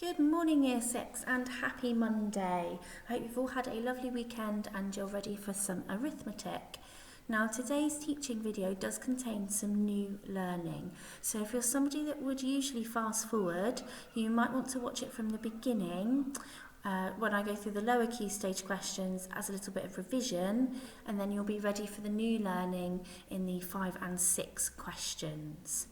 Good morning Year 6 and happy Monday. I hope you've all had a lovely weekend and you're ready for some arithmetic. Now today's teaching video does contain some new learning. So if you're somebody that would usually fast forward, you might want to watch it from the beginning when I go through the lower key stage questions as a little bit of revision, and then you'll be ready for the new learning in the 5 and 6 questions.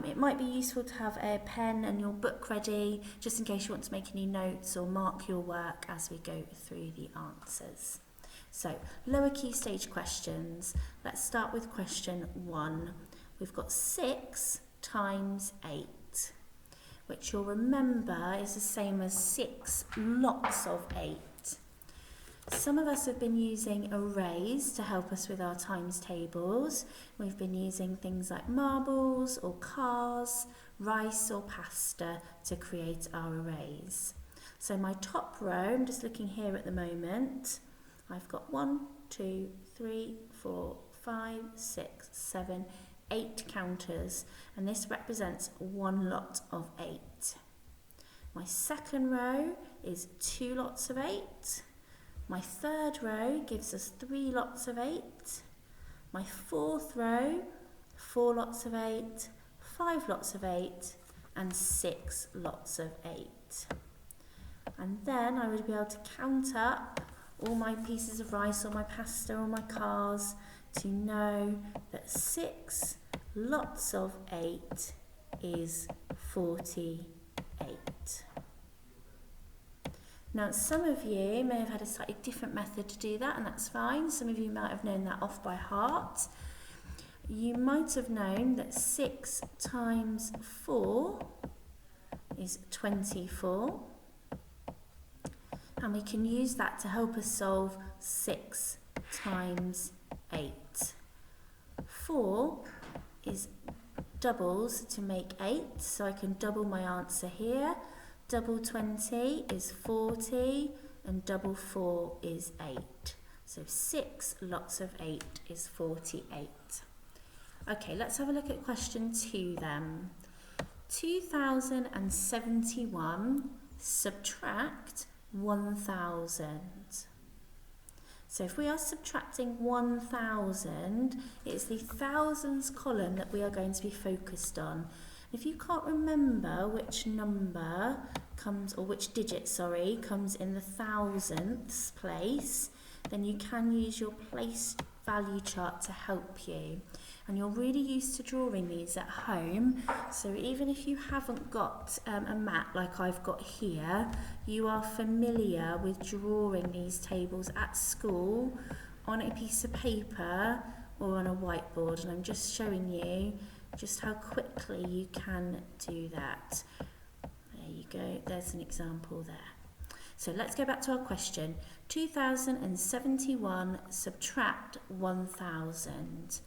It might be useful to have a pen and your book ready, just in case you want to make any notes or mark your work as we go through the answers. So, lower key stage questions. Let's start with question 1. We've got 6 times 8, which you'll remember is the same as 6 lots of 8. Some of us have been using arrays to help us with our times tables. We've been using things like marbles or cars, rice or pasta to create our arrays. So my top row, I'm just looking here at the moment, I've got 1, 2, 3, 4, 5, 6, 7, 8 counters, and this represents one lot of 8. My second row is 2 lots of 8. My third row gives us 3 lots of 8. My fourth row, 4 lots of 8, 5 lots of 8, and 6 lots of 8. And then I would be able to count up all my pieces of rice or my pasta or my cars to know that 6 lots of 8 is 48. Now, some of you may have had a slightly different method to do that, and that's fine. Some of you might have known that off by heart. You might have known that 6 times 4 is 24. And we can use that to help us solve 6 times 8. 4 is doubles to make 8, so I can double my answer here. Double 20 is 40 and double 4 is 8. So 6 lots of 8 is 48. Okay, let's have a look at question 2 then. 2071 subtract 1000. So if we are subtracting 1000, it's the thousands column that we are going to be focused on. If you can't remember which number comes, or which digit, sorry, comes in the thousandths place, then you can use your place value chart to help you. And you're really used to drawing these at home, so even if you haven't got a mat like I've got here, you are familiar with drawing these tables at school on a piece of paper or on a whiteboard, and I'm just showing you just how quickly you can do that. There you go, there's an example there. So let's go back to our question. 2071 subtract 1000.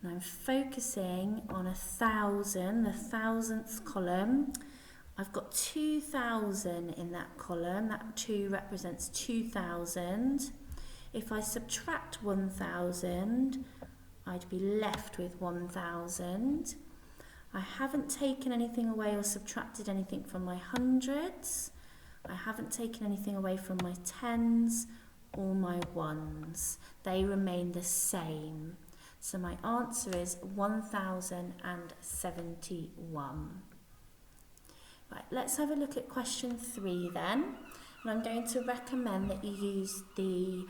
Now I'm focusing on 1000, the thousandths column. I've got 2000 in that column, that 2 represents 2000. If I subtract 1000, I'd be left with 1000. I haven't taken anything away or subtracted anything from my hundreds. I haven't taken anything away from my tens or my ones. They remain the same. So my answer is 1071. Right, let's have a look at question 3 then. And I'm going to recommend that you use the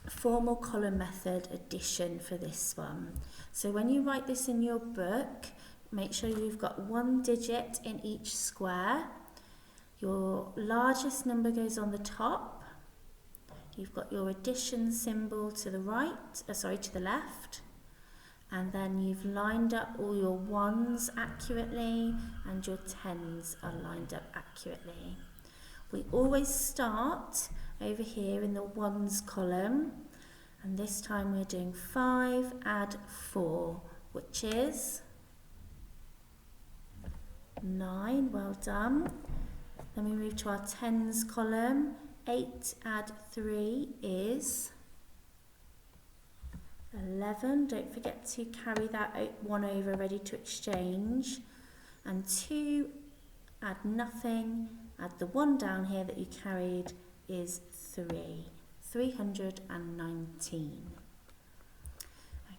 formal column method addition for this one. So when you write this in your book, make sure you've got 1 digit in each square. Your largest number goes on the top. You've got your addition symbol to the to the left. And then you've lined up all your ones accurately and your tens are lined up accurately. We always start over here in the ones column, and this time we're doing 5 add 4, which is 9, well done. Then we move to our tens column, 8 add 3 is 11, don't forget to carry that 1 over ready to exchange, and 2 add nothing, add the 1 down here that you carried is 3. 319.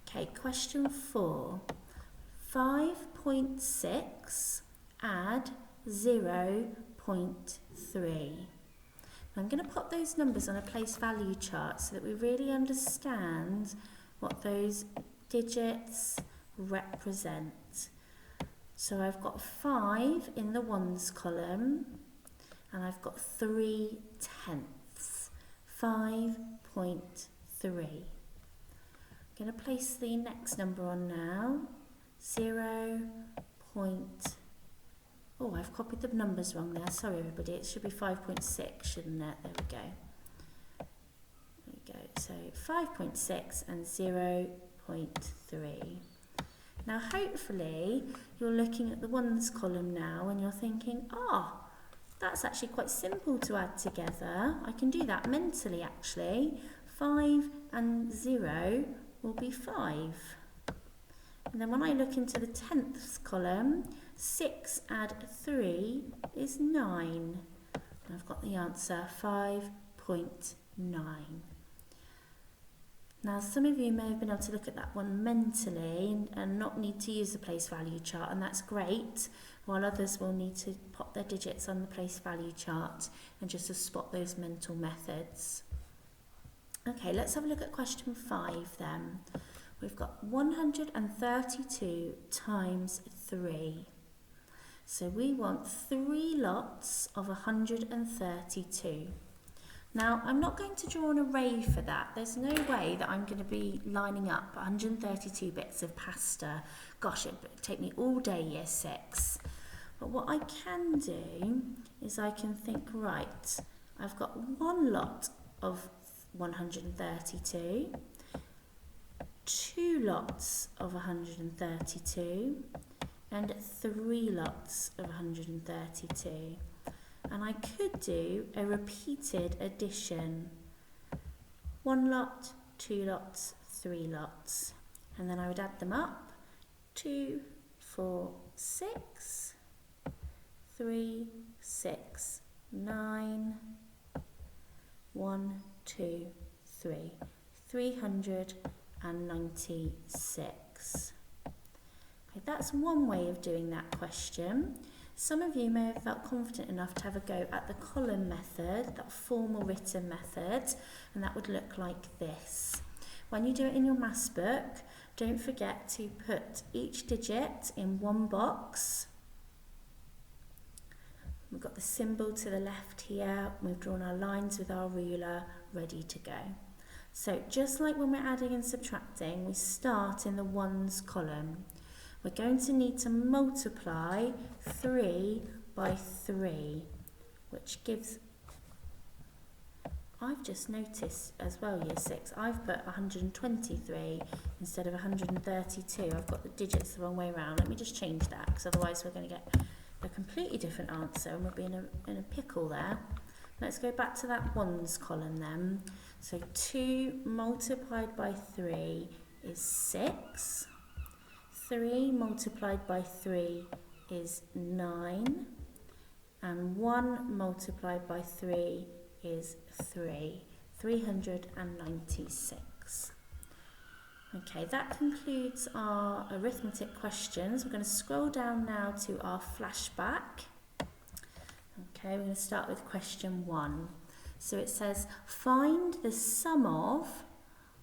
Okay, question 4. 5.6 add 0.3. I'm going to put those numbers on a place value chart so that we really understand what those digits represent. So I've got 5 in the ones column and I've got 3 tenths. 5.3. I'm going to place the next number on now. 0. Oh, I've copied the numbers wrong there. Sorry everybody, it should be 5.6, shouldn't it? There we go. There we go. So 5.6 and 0.3. Now hopefully you're looking at the ones column now and you're thinking, that's actually quite simple to add together. I can do that mentally actually. 5 and 0 will be 5. And then when I look into the tenths column, 6 add 3 is 9. And I've got the answer 5.9. Now some of you may have been able to look at that one mentally and not need to use the place value chart, and that's great, while others will need to pop their digits on the place value chart and just to spot those mental methods. Okay, let's have a look at question 5 then. We've got 132 times 3. So we want 3 lots of 132. Now, I'm not going to draw an array for that. There's no way that I'm going to be lining up 132 bits of pasta. Gosh, it would take me all day year 6. But what I can do is I can think, right, I've got 1 lot of 132, 2 lots of 132, and 3 lots of 132. And I could do a repeated addition. 1 lot, 2 lots, 3 lots. And then I would add them up. 2, 4, 6, 3, 6, 9, 1, 2, 3. 396. Okay, that's one way of doing that question. Some of you may have felt confident enough to have a go at the column method, that formal written method, and that would look like this. When you do it in your maths book, don't forget to put each digit in one box. We've got the symbol to the left here. We've drawn our lines with our ruler ready to go. So just like when we're adding and subtracting, we start in the ones column. We're going to need to multiply 3 by 3, which gives, I've just noticed as well, year 6, I've put 123 instead of 132. I've got the digits the wrong way around. Let me just change that, because otherwise we're going to get a completely different answer and we'll be in a pickle there. Let's go back to that ones column then. So 2 multiplied by 3 is 6. 3 multiplied by 3 is 9. And 1 multiplied by 3 is 3. 396. Okay, that concludes our arithmetic questions. We're going to scroll down now to our flashback. Okay, we're going to start with question 1. So it says, find the sum of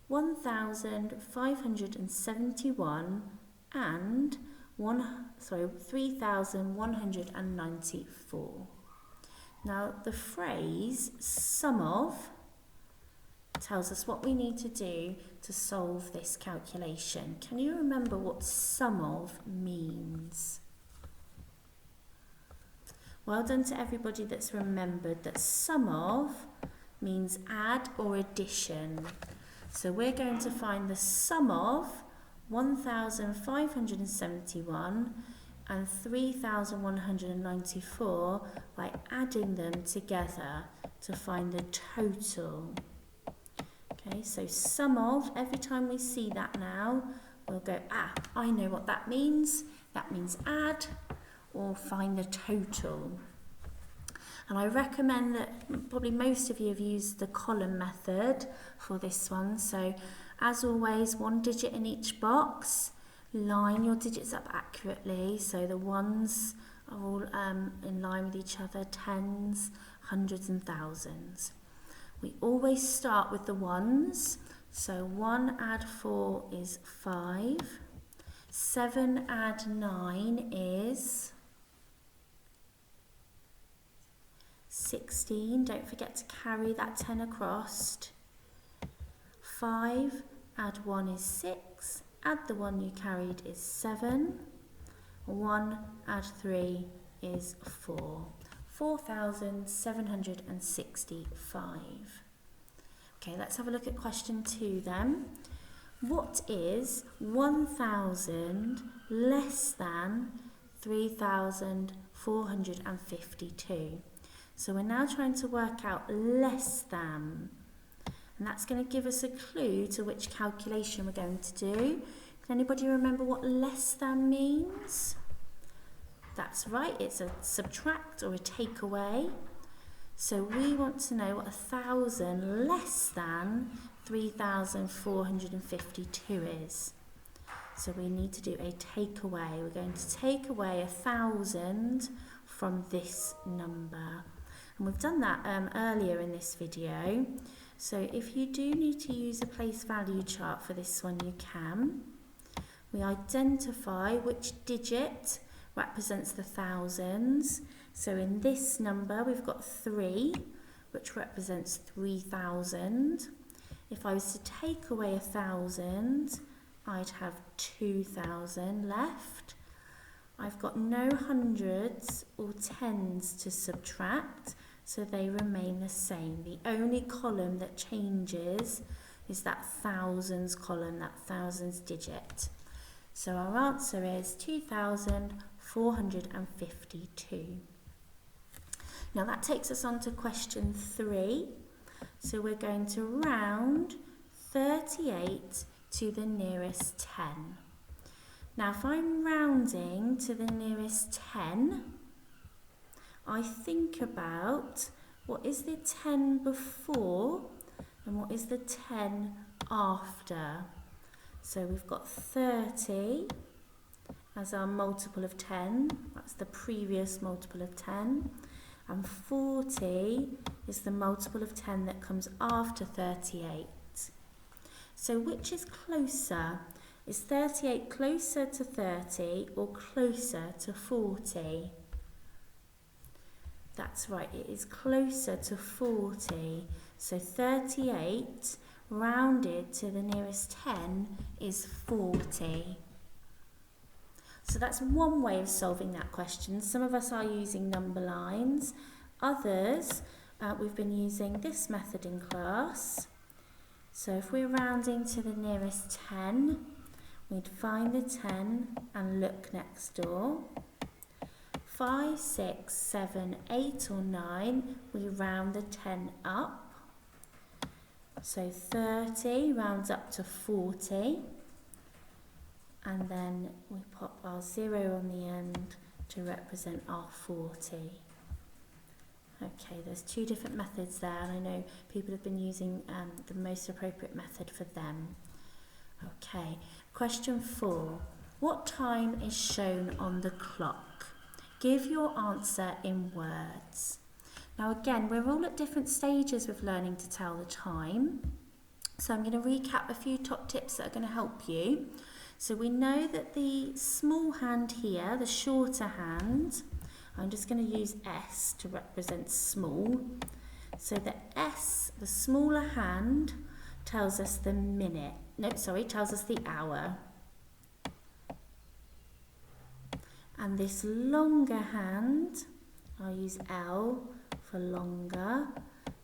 1,571 and 3,194. Now the phrase sum of tells us what we need to do to solve this calculation. Can you remember what sum of means? Well done to everybody that's remembered that sum of means add or addition. So we're going to find the sum of 1,571 and 3,194 by adding them together to find the total. Okay, so sum of, every time we see that now, we'll go, I know what that means. That means add. or find the total. And I recommend that probably most of you have used the column method for this one. So as always, one digit in each box. Line your digits up accurately, so the ones are all in line with each other, tens, hundreds and thousands. We always start with the ones, so 1 add 4 is 5, 7 add 9 is 16, don't forget to carry that 10 across, 5 add 1 is 6, add the 1 you carried is 7, 1 add 3 is 4. 4,765. Okay, let's have a look at question 2 then. What is 1,000 less than 3,452? So we're now trying to work out less than, and that's going to give us a clue to which calculation we're going to do. Can anybody remember what less than means? That's right, it's a subtract or a take away. So we want to know what 1,000 less than 3,452 is. So we need to do a take away. We're going to take away 1,000 from this number. And we've done that earlier in this video. So if you do need to use a place value chart for this one, you can. We identify which digit represents the thousands. So in this number we've got 3, which represents 3,000. If I was to take away 1,000, I'd have 2,000 left. I've got no hundreds or tens to subtract, so they remain the same. The only column that changes is that thousands column, that thousands digit. So our answer is 2,452. Now that takes us on to question 3. So we're going to round 38 to the nearest 10. Now if I'm rounding to the nearest 10, I think about what is the 10 before and what is the 10 after. So we've got 30 as our multiple of 10, that's the previous multiple of 10, and 40 is the multiple of 10 that comes after 38. So which is closer? Is 38 closer to 30 or closer to 40? That's right, it is closer to 40. So 38 rounded to the nearest 10 is 40. So that's one way of solving that question. Some of us are using number lines. Others, we've been using this method in class. So if we're rounding to the nearest 10, we'd find the 10 and look next door. 5, 6, 7, 8 or 9, we round the 10 up. So 30 rounds up to 40. And then we pop our 0 on the end to represent our 40. Okay, there's 2 different methods there, and I know people have been using the most appropriate method for them. Okay, question 4. What time is shown on the clock? Give your answer in words. Now again, we're all at different stages with learning to tell the time. So I'm going to recap a few top tips that are going to help you. So we know that the small hand here, the shorter hand, I'm just going to use S to represent small. So the S, the smaller hand, tells us the minute. Tells us the hour. And this longer hand, I'll use L for longer.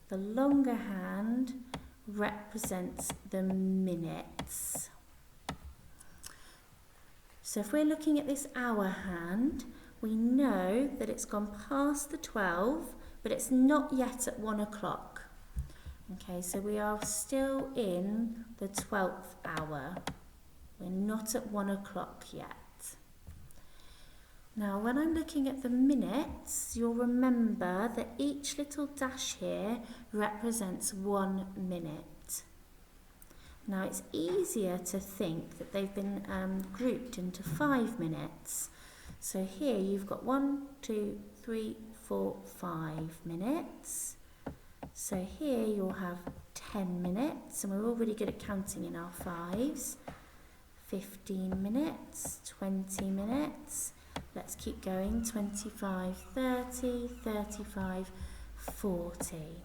The longer hand represents the minutes. So if we're looking at this hour hand, we know that it's gone past the 12, but it's not yet at 1 o'clock. Okay, so we are still in the 12th hour. We're not at 1 o'clock yet. Now, when I'm looking at the minutes, you'll remember that each little dash here represents 1 minute. Now, it's easier to think that they've been grouped into 5 minutes. So here you've got 1, 2, 3, 4, 5 minutes. So here you'll have 10 minutes, and we're all really good at counting in our 5s. 15 minutes, 20 minutes. Let's keep going, 25, 30, 35, 40.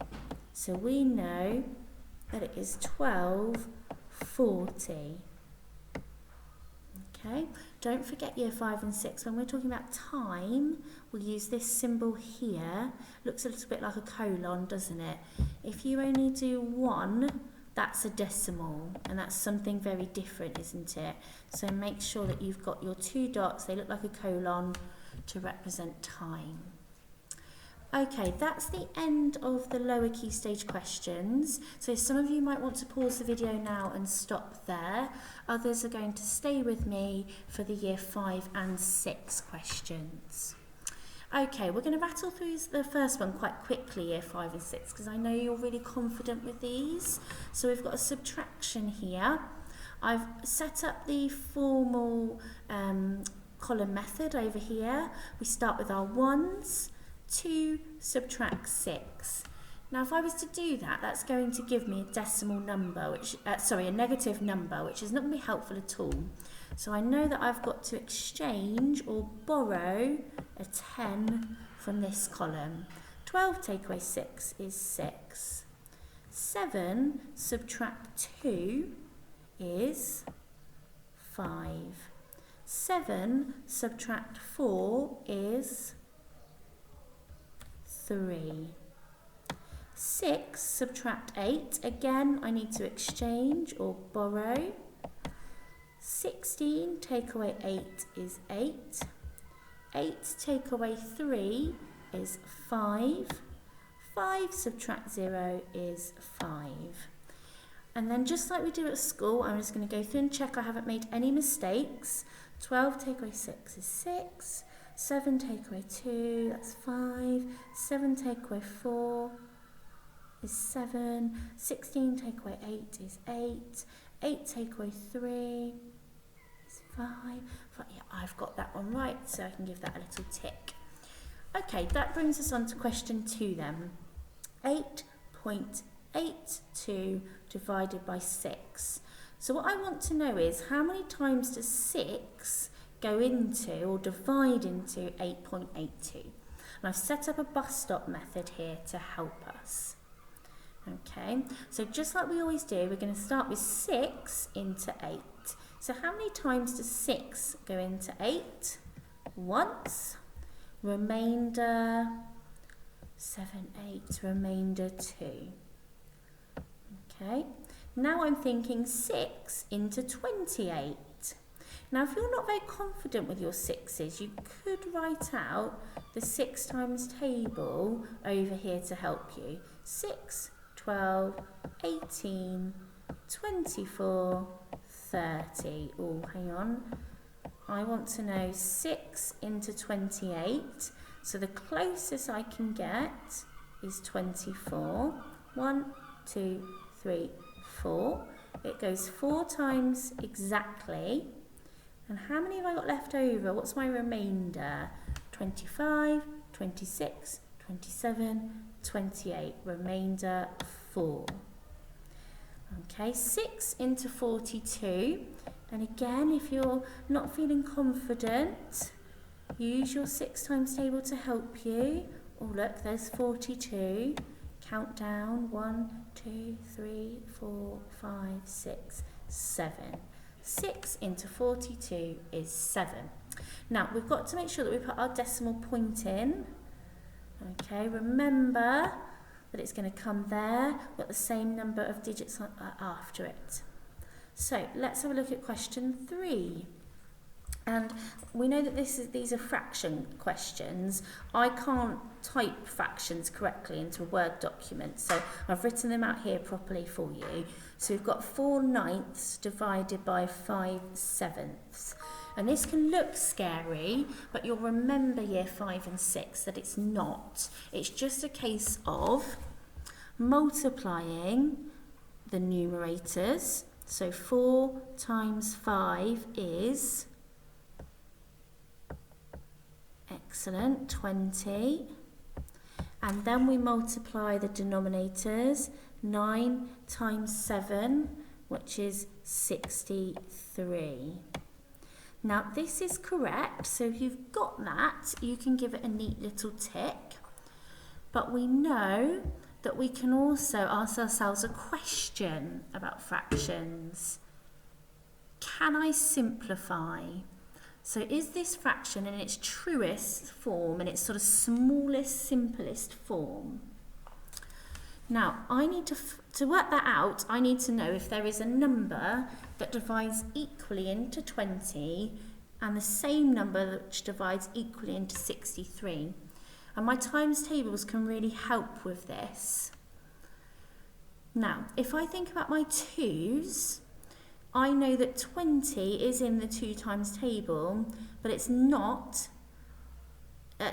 So we know that it is 12:40. Okay, don't forget year 5 and 6. When we're talking about time, we'll use this symbol here. Looks a little bit like a colon, doesn't it? If you only do 1, that's a decimal, and that's something very different, isn't it? So make sure that you've got your 2 dots, they look like a colon, to represent time. Okay, that's the end of the lower key stage questions. So some of you might want to pause the video now and stop there. Others are going to stay with me for the year 5 and 6 questions. Okay, we're going to rattle through the first one quite quickly, year 5 and 6, because I know you're really confident with these. So we've got a subtraction here. I've set up the formal column method over here. We start with our 1s, 2 subtract 6. Now if I was to do that, that's going to give me a decimal number, which a negative number, which is not going to be helpful at all. So I know that I've got to exchange or borrow a 10 from this column. 12 take away 6 is 6. 7 subtract 2 is 5. 7 subtract 4 is 3. 6 subtract 8, again I need to exchange or borrow. 16 take away 8 is 8. 8 take away 3 is 5. 5 subtract 0 is 5. And then just like we do at school, I'm just going to go through and check I haven't made any mistakes. 12 take away 6 is 6. 7 take away 2, that's 5. 7 take away 4 is 7. 16 take away 8 is 8. 8 take away 3 is 5. Yeah, I've got that one right, so I can give that a little tick. Okay, that brings us on to question 2 then. 8.82 divided by 6. So what I want to know is how many times does 6 go into or divide into 8.82? And I've set up a bus stop method here to help us. Okay, so just like we always do, we're going to start with 6 into 8. So how many times does 6 go into 8? Once. Remainder 7, 8, remainder 2. Okay, now I'm thinking 6 into 28. Now if you're not very confident with your 6s, you could write out the 6 times table over here to help you. 6, 12, 18, 24, 30. Oh, hang on. I want to know 6 into 28. So the closest I can get is 24. 1, 2, 3, 4. It goes 4 times exactly. And how many have I got left over? What's my remainder? 25, 26, 27, 28. Remainder 4. Okay, 6 into 42. And again, if you're not feeling confident, use your 6 times table to help you. Oh look, there's 42. Count down. 1, 2, 3, 4, 5, 6, 7. 6 into 42 is 7. Now, we've got to make sure that we put our decimal point in. Okay, remember that it's going to come there. We've got the same number of digits after it. So, let's have a look at question 3. And we know that these are fraction questions. I can't type fractions correctly into a Word document, so I've written them out here properly for you. So we've got 4/9 divided by 5/7. And this can look scary, but you'll remember year 5 and 6 that it's not. It's just a case of multiplying the numerators. So 4 times 5 is, excellent, 20. And then we multiply the denominators, 9 times 7, which is 63. Now this is correct, so if you've got that, you can give it a neat little tick. But we know that we can also ask ourselves a question about fractions. Can I simplify? So is this fraction in its truest form, in its sort of smallest, simplest form? Now, I need to work that out, I need to know if there is a number that divides equally into 20 and the same number which divides equally into 63. And my times tables can really help with this. Now, if I think about my 2's, I know that 20 is in the 2 times table, but it's not,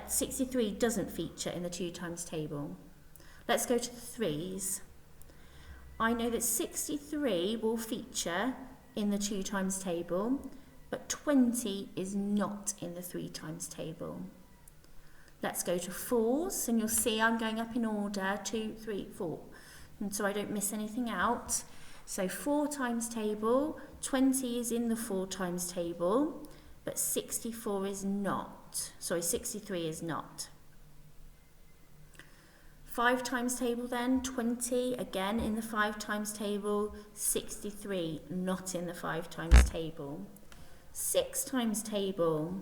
63 doesn't feature in the 2 times table. Let's go to the 3's. I know that 63 will feature in the 2 times table, but 20 is not in the 3 times table. Let's go to 4's, and you'll see I'm going up in order, 2, 3, 4, and so I don't miss anything out. So 4 times table, 20 is in the 4 times table, but 64 is not. Sorry, 63 is not. 5 times table then, 20, again in the 5 times table, 63, not in the 5 times table. 6 times table,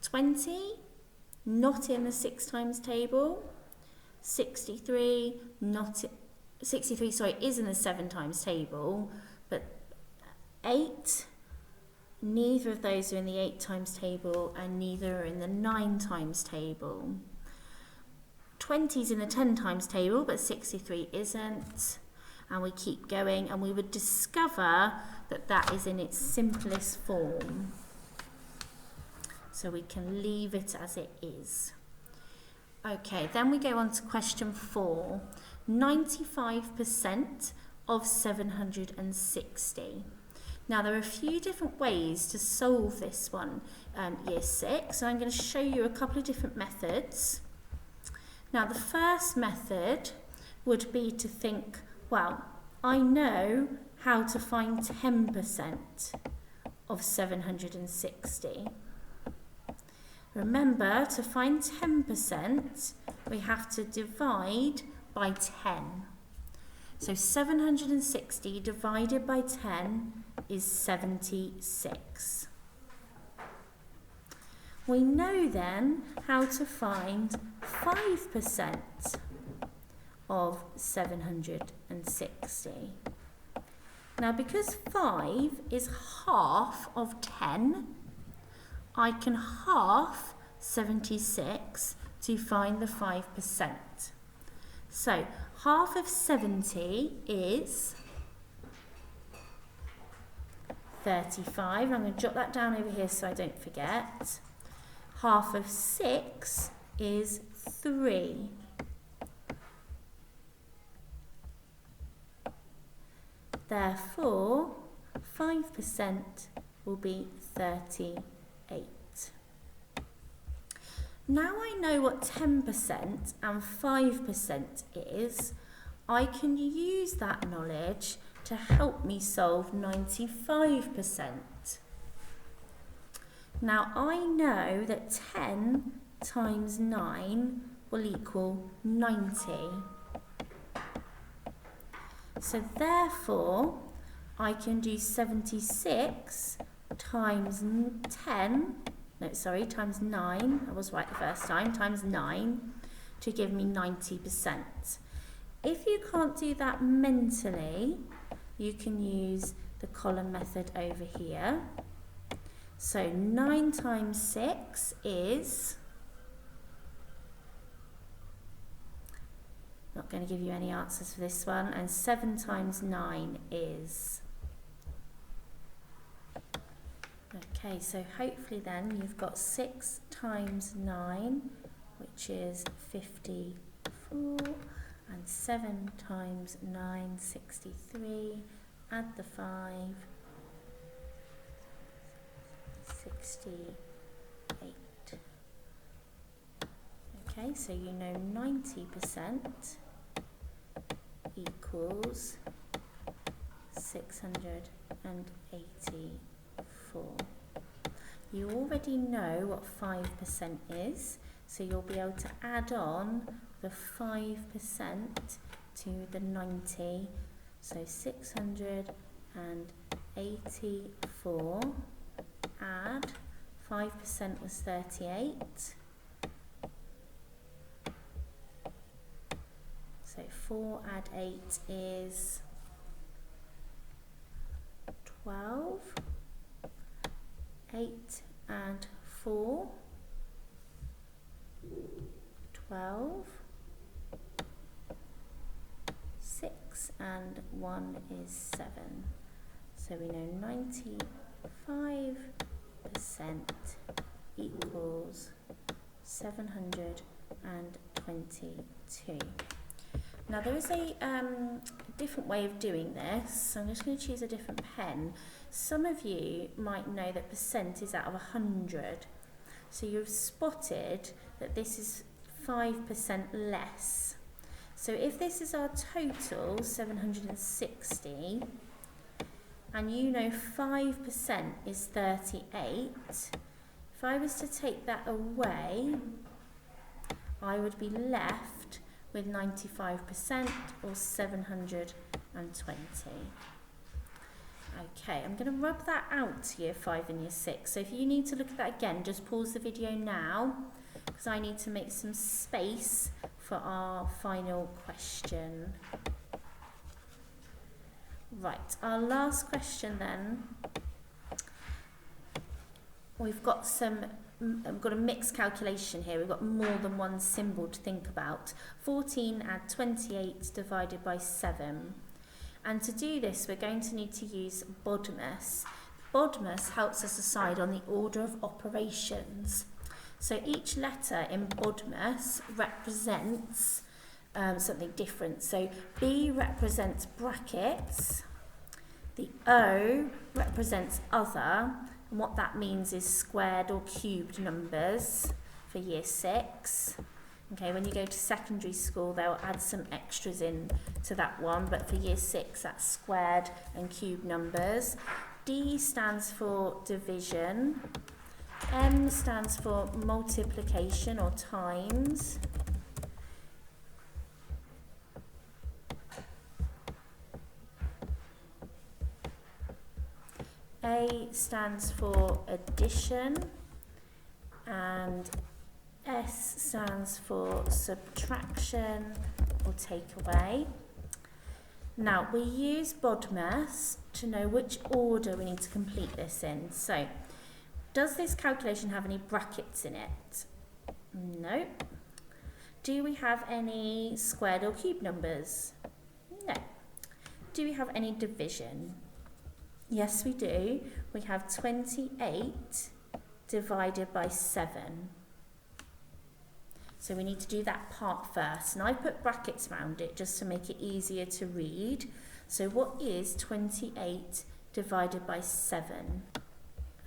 20, not in the 6 times table. 63, is in the 7 times table, but 8, neither of those are in the 8 times table, and neither are in the 9 times table. 20 is in the 10 times table, but 63 isn't. And we keep going, and we would discover that that is in its simplest form. So we can leave it as it is. Okay, then we go on to question 4. 95% of 760. Now there are a few different ways to solve this one, year 6. So I'm going to show you a couple of different methods. Now the first method would be to think, well, I know how to find 10% of 760. Remember, to find 10%, we have to divide by 10. So 760 divided by 10 is 76. We know then how to find 5% of 760. Now because 5 is half of 10, I can half 76 to find the 5%. So half of 70 is 35. I'm going to jot that down over here so I don't forget. Half of 6 is 3. Therefore, 5% will be 38. Now I know what 10% and 5% is, I can use that knowledge to help me solve 95%. Now I know that 10 times 9 will equal 90. So therefore, I can do 76 times 9, I was right the first time, times 9 to give me 90%. If you can't do that mentally, you can use the column method over here. So 9 times 6 is, not going to give you any answers for this one, and 7 times 9 is, okay. Okay, so hopefully then you've got 6 times 9, which is 54, and 7 times 9, 63, add the 5, 68. Okay, so you know 90% equals 684. You already know what 5% is, so you'll be able to add on the 5% to the 90. So 684, add 5% was 38. So 4 add 8 is 12. 8 and 4, 12. 6 and 1 is 7. So we know 95% equals 722. Now there is a different way of doing this, so I'm just going to choose a different pen. Some of you might know that percent is out of 100, so you've spotted that this is 5% less. So if this is our total, 760, and you know 5% is 38, if I was to take that away, I would be left with 95% or 720. Okay, I'm going to rub that out to year 5 and year 6. So if you need to look at that again, just pause the video now, because I need to make some space for our final question. Right, our last question then. We've got a mixed calculation here. We've got more than one symbol to think about. 14 add 28 divided by 7. And to do this, we're going to need to use BODMAS. BODMAS helps us decide on the order of operations. So each letter in BODMAS represents something different. So B represents brackets, the O represents other, and what that means is squared or cubed numbers for year 6. Okay, when you go to secondary school, they'll add some extras in to that one, but for year 6, that's squared and cubed numbers. D stands for division. M stands for multiplication or times. A stands for addition, and S stands for subtraction or take away. Now we use BODMAS to know which order we need to complete this in. So, does this calculation have any brackets in it? No. Do we have any squared or cubed numbers? No. Do we have any division? Yes, we do. We have 28 divided by 7. So we need to do that part first. And I put brackets around it just to make it easier to read. So what is 28 divided by 7?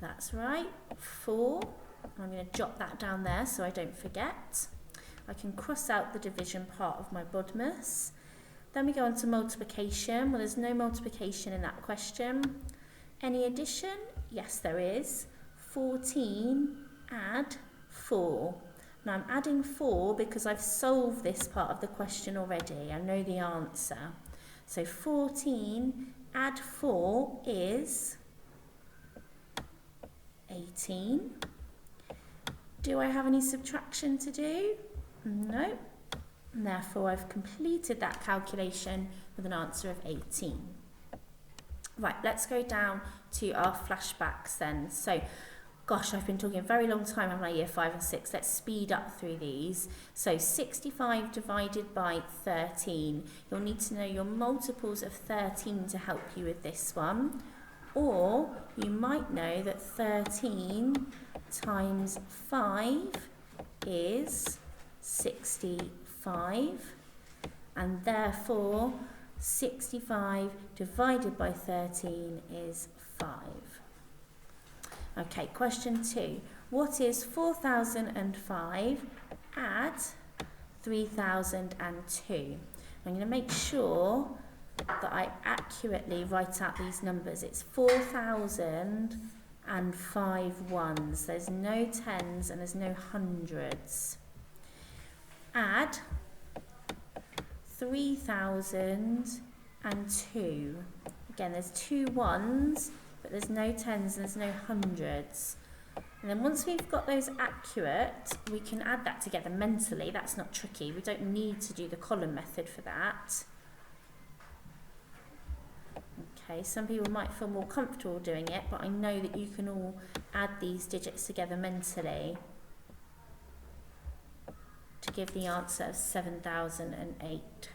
That's right, 4. I'm going to jot that down there so I don't forget. I can cross out the division part of my BODMAS. Then we go on to multiplication. Well, there's no multiplication in that question. Any addition? Yes, there is. 14 add 4. Now I'm adding 4 because I've solved this part of the question already. I know the answer. So 14 add 4 is 18. Do I have any subtraction to do? No. And therefore I've completed that calculation with an answer of 18. Right, let's go down to our flashbacks then. So, gosh, I've been talking a very long time on my year 5 and 6. Let's speed up through these. So 65 divided by 13. You'll need to know your multiples of 13 to help you with this one. Or you might know that 13 times 5 is 65, and therefore 65 divided by 13 is 5. Okay, question 2. What is 4005 add 3002? I'm going to make sure that I accurately write out these numbers. It's 4,000 and 5 ones. There's no tens and there's no hundreds. Add 3,002. Again, there's 2 ones, but there's no tens and there's no hundreds. And then once we've got those accurate, we can add that together mentally. That's not tricky. We don't need to do the column method for that. Okay, some people might feel more comfortable doing it, but I know that you can all add these digits together mentally to give the answer of 7,008.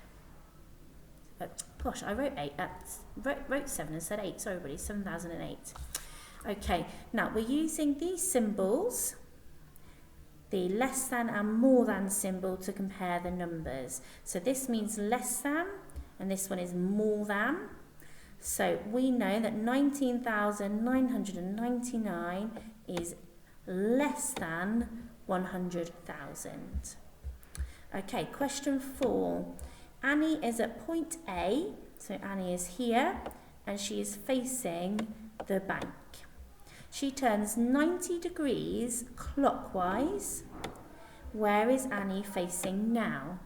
Gosh, I wrote 8. Wrote 7 and said 8. Sorry, everybody, 7,008. Okay, now we're using these symbols, the less than and more than symbol, to compare the numbers. So this means less than, and this one is more than. So we know that 19,999 is less than 100,000. Okay, question 4. Annie is at point A, so Annie is here, and she is facing the bank. She turns 90 degrees clockwise. Where is Annie facing now?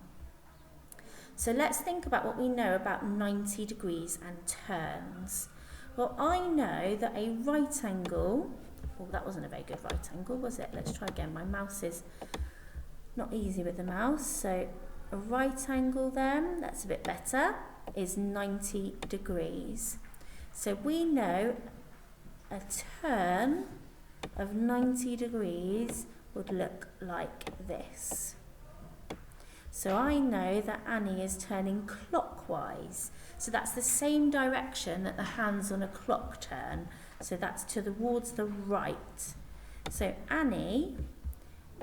So let's think about what we know about 90 degrees and turns. Well, I know that a right angle, oh, that wasn't a very good right angle, was it? Let's try again. My mouse is not easy with the mouse. So a right angle then, that's a bit better, is 90 degrees. So we know a turn of 90 degrees would look like this. So I know that Annie is turning clockwise. So that's the same direction that the hands on a clock turn. So that's towards the right. So Annie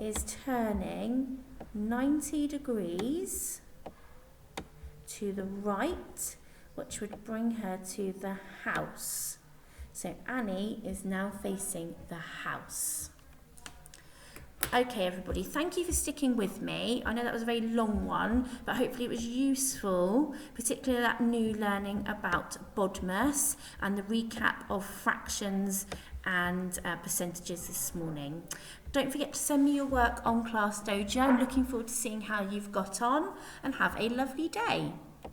is turning 90 degrees to the right, which would bring her to the house. So Annie is now facing the house. Okay, everybody, thank you for sticking with me. I know that was a very long one, but hopefully it was useful, particularly that new learning about BODMAS and the recap of fractions and percentages this morning. Don't forget to send me your work on Class Dojo. I'm looking forward to seeing how you've got on, and have a lovely day.